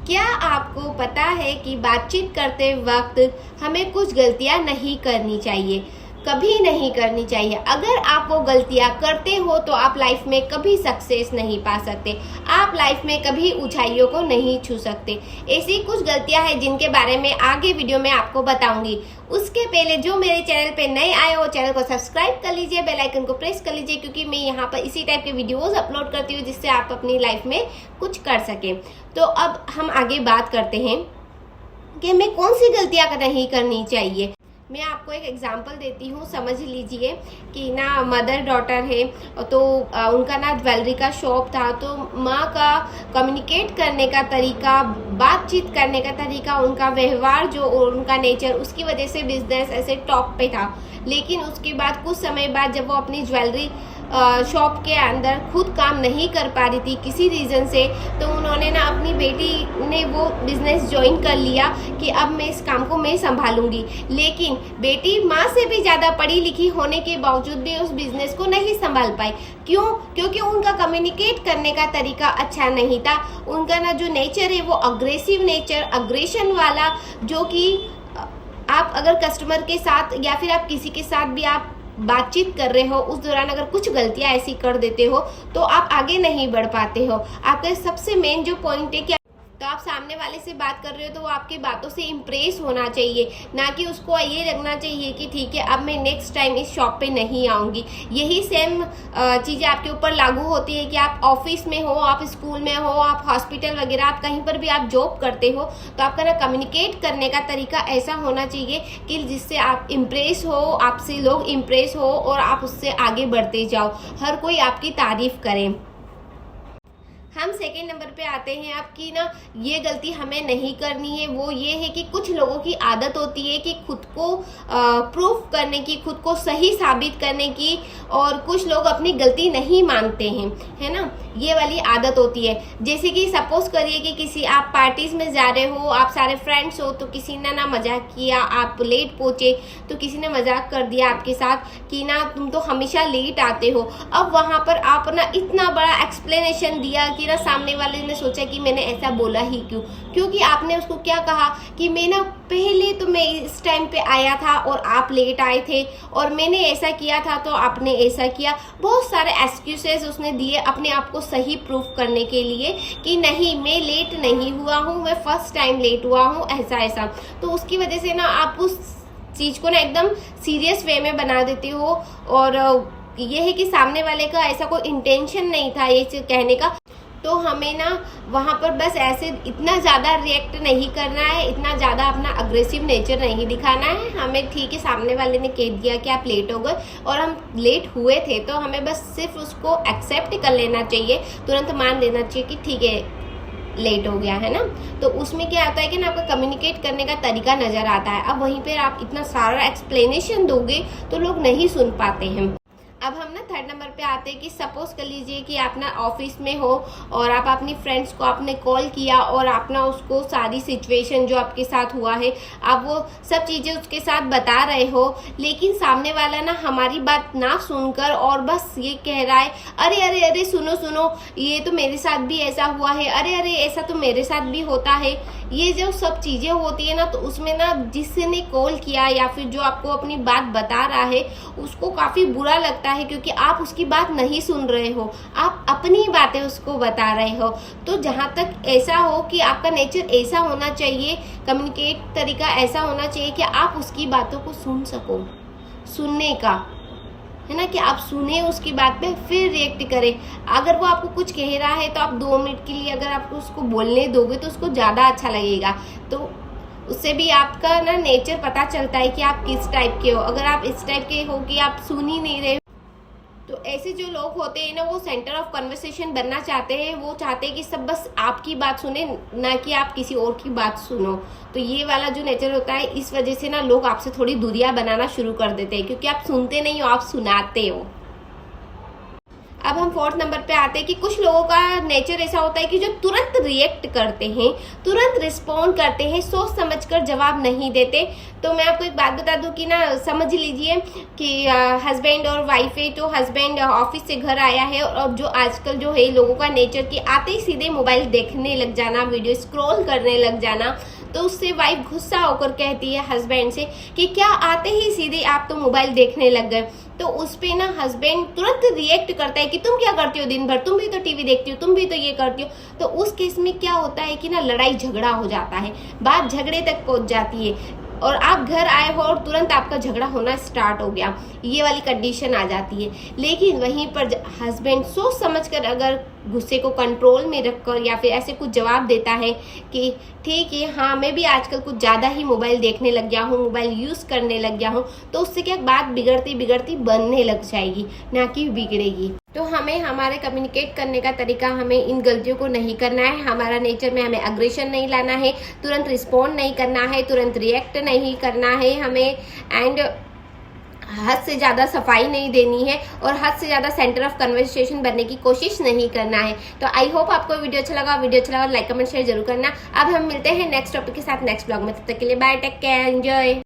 क्या आपको पता है कि बातचीत करते वक्त हमें कुछ गलतियां नहीं करनी चाहिए, कभी नहीं करनी चाहिए। अगर आप वो गलतियां करते हो तो आप लाइफ में कभी सक्सेस नहीं पा सकते, आप लाइफ में कभी ऊंचाइयों को नहीं छू सकते। ऐसी कुछ गलतियां हैं जिनके बारे में आगे वीडियो में आपको बताऊंगी। उसके पहले जो मेरे चैनल पे नए आए हो चैनल को सब्सक्राइब कर लीजिए, बेल आइकन को प्रेस कर लीजिए, क्योंकि मैं यहाँ पर इसी टाइप के वीडियोस अपलोड करती हूँ जिससे आप अपनी लाइफ में कुछ कर सकें। तो अब हम आगे बात करते हैं कि हमें कौन सी गलतियां नहीं करनी चाहिए। मैं आपको एक एग्जांपल देती हूँ, समझ लीजिए कि ना मदर डॉटर है, तो उनका ना ज्वेलरी का शॉप था। तो माँ का कम्युनिकेट करने का तरीका, बातचीत करने का तरीका, उनका व्यवहार जो उनका नेचर, उसकी वजह से बिजनेस ऐसे टॉप पे था। लेकिन उसके बाद कुछ समय बाद जब वो अपनी ज्वेलरी शॉप के अंदर खुद काम नहीं कर पा रही थी किसी रीज़न से, तो उन्होंने ना अपनी बेटी ने वो बिज़नेस ज्वाइन कर लिया कि अब मैं इस काम को मैं संभालूंगी। लेकिन बेटी माँ से भी ज़्यादा पढ़ी लिखी होने के बावजूद भी उस बिज़नेस को नहीं संभाल पाई। क्यों? क्योंकि उनका कम्युनिकेट करने का तरीका अच्छा नहीं था। उनका ना जो नेचर है वो अग्रेसिव नेचर, अग्रेशन वाला, जो कि आप अगर कस्टमर के साथ या फिर आप किसी के साथ भी आप बातचीत कर रहे हो, उस दौरान अगर कुछ गलतियां ऐसी कर देते हो तो आप आगे नहीं बढ़ पाते हो। आपका सबसे मेन जो पॉइंट है कि तो आप सामने वाले से बात कर रहे हो तो वो आपकी बातों से इम्प्रेस होना चाहिए, ना कि उसको ये लगना चाहिए कि ठीक है अब मैं नेक्स्ट टाइम इस शॉप पे नहीं आऊँगी। यही सेम चीज़ें आपके ऊपर लागू होती है कि आप ऑफिस में हो, आप स्कूल में हो, आप हॉस्पिटल वगैरह, आप कहीं पर भी आप जॉब करते हो, तो आपका ना कम्युनिकेट करने का तरीका ऐसा होना चाहिए कि जिससे आप इम्प्रेस हो, आपसे लोग इम्प्रेस हो और आप उससे आगे बढ़ते जाओ, हर कोई आपकी तारीफ करे। हम सेकेंड नंबर पे आते हैं आपकी ना ये गलती हमें नहीं करनी है। वो ये है कि कुछ लोगों की आदत होती है कि खुद को प्रूफ करने की, खुद को सही साबित करने की, और कुछ लोग अपनी गलती नहीं मानते हैं, है ना, ये वाली आदत होती है। जैसे कि सपोज करिए कि किसी आप पार्टीज में जा रहे हो, आप सारे फ्रेंड्स हो, तो किसी ने ना मजाक किया, आप लेट पहुंचे तो किसी ने मजाक कर दिया आपके साथ कि ना तुम तो हमेशा लेट आते हो। अब वहां पर आप ना इतना बड़ा एक्सप्लेनेशन दिया कि ना सामने वाले ने सोचा कि मैंने ऐसा बोला ही क्यों, क्योंकि आपने उसको क्या कहा कि मैं ना पहले तो मैं इस टाइम पे आया था और आप लेट आए थे, और मैंने ऐसा किया था तो आपने ऐसा किया। बहुत सारे एक्सक्यूजेस उसने दिए अपने आप को सही प्रूफ करने के लिए कि नहीं मैं लेट नहीं हुआ हूँ, मैं फर्स्ट टाइम लेट हुआ हूँ, ऐसा ऐसा। तो उसकी वजह से ना आप उस चीज़ को ना एकदम सीरियस वे में बना देते हो, और ये है कि सामने वाले का ऐसा कोई इंटेंशन नहीं था ये चीज़ कहने का। तो हमें ना वहाँ पर बस ऐसे इतना ज़्यादा रिएक्ट नहीं करना है, इतना ज़्यादा अपना अग्रेसिव नेचर नहीं दिखाना है। हमें ठीक है सामने वाले ने कह दिया कि आप लेट हो गए और हम लेट हुए थे, तो हमें बस सिर्फ उसको एक्सेप्ट कर लेना चाहिए, तुरंत मान लेना चाहिए कि ठीक है लेट हो गया, है ना। तो उसमें क्या आता है कि ना आपका कम्युनिकेट करने का तरीका नज़र आता है। अब वहीं पर आप इतना सारा एक्सप्लेनेशन दोगे तो लोग नहीं सुन पाते हैं। अब हम ना थर्ड नंबर पे आते हैं कि सपोज कर लीजिए कि आप ना ऑफिस में हो और आप अपनी फ्रेंड्स को आपने कॉल किया और आप ना उसको सारी सिचुएशन जो आपके साथ हुआ है आप वो सब चीज़ें उसके साथ बता रहे हो, लेकिन सामने वाला ना हमारी बात ना सुनकर और बस ये कह रहा है अरे अरे अरे सुनो सुनो ये तो मेरे साथ भी ऐसा हुआ है, अरे अरे ऐसा तो मेरे साथ भी होता है। ये जो सब चीज़ें होती है ना, तो उसमें ना जिसने कॉल किया या फिर जो आपको अपनी बात बता रहा है उसको काफ़ी बुरा लगता है, क्योंकि आप उसकी बात नहीं सुन रहे हो, आप अपनी बातें उसको बता रहे हो। तो जहाँ तक ऐसा हो कि आपका नेचर ऐसा होना चाहिए, कम्युनिकेट तरीका ऐसा होना चाहिए कि आप उसकी बातों को सुन सको, सुनने का है ना, कि आप सुने उसकी बात पे फिर रिएक्ट करें। अगर वो आपको कुछ कह रहा है तो आप 2 मिनट के लिए अगर आप उसको बोलने दोगे तो उसको ज़्यादा अच्छा लगेगा। तो उससे भी आपका ना नेचर पता चलता है कि आप किस टाइप के हो। अगर आप इस टाइप के हो कि आप सुन ही नहीं रहे, तो ऐसे जो लोग होते हैं ना वो सेंटर ऑफ कन्वर्सेशन बनना चाहते हैं, वो चाहते हैं कि सब बस आपकी बात सुने, ना कि आप किसी और की बात सुनो। तो ये वाला जो नेचर होता है, इस वजह से ना लोग आपसे थोड़ी दूरियां बनाना शुरू कर देते हैं, क्योंकि आप सुनते नहीं हो, आप सुनाते हो। अब हम 4th नंबर पे आते हैं कि कुछ लोगों का नेचर ऐसा होता है कि जो तुरंत रिएक्ट करते हैं, तुरंत रिस्पॉन्ड करते हैं, सोच समझकर जवाब नहीं देते। तो मैं आपको एक बात बता दूं कि ना, समझ लीजिए कि हस्बैंड और वाइफ है, तो हस्बैंड ऑफिस से घर आया है और जो आजकल जो है लोगों का नेचर कि आते ही सीधे मोबाइल देखने लग जाना, वीडियो स्क्रॉल करने लग जाना, तो उससे वाइफ गुस्सा होकर कहती है हस्बैंड से कि क्या आते ही सीधे आप तो मोबाइल देखने लग गए। तो उस पे ना हस्बैंड तुरंत रिएक्ट करता है कि तुम क्या करती हो दिन भर, तुम भी तो टीवी देखती हो, तुम भी तो ये करती हो। तो उस केस में क्या होता है कि ना लड़ाई झगड़ा हो जाता है, बात झगड़े तक पहुंच जाती है और आप घर आए हो और तुरंत आपका झगड़ा होना स्टार्ट हो गया, ये वाली कंडीशन आ जाती है। लेकिन वहीं पर हस्बैंड सोच समझकर अगर गुस्से को कंट्रोल में रखकर या फिर ऐसे कुछ जवाब देता है कि ठीक है, हाँ मैं भी आजकल कुछ ज़्यादा ही मोबाइल देखने लग गया हूँ, मोबाइल यूज़ करने लग गया हूँ, तो उससे क्या बात बिगड़ती बिगड़ती बनने लग जाएगी, ना कि बिगड़ेगी। तो हमें हमारे कम्युनिकेट करने का तरीका, हमें इन गलतियों को नहीं करना है। हमारा नेचर में हमें अग्रेशन नहीं लाना है, तुरंत रिस्पॉन्ड नहीं करना है, तुरंत रिएक्ट नहीं करना है हमें, एंड हद से ज़्यादा सफाई नहीं देनी है और हद से ज़्यादा सेंटर ऑफ कन्वर्सेशन बनने की कोशिश नहीं करना है। तो आई होप आपको वीडियो अच्छा लगा, लाइक कमेंट शेयर जरूर करना। अब हम मिलते हैं नेक्स्ट टॉपिक के साथ नेक्स्ट ब्लॉग में, तब तक के लिए बाय, टेक केयर, एंजॉय।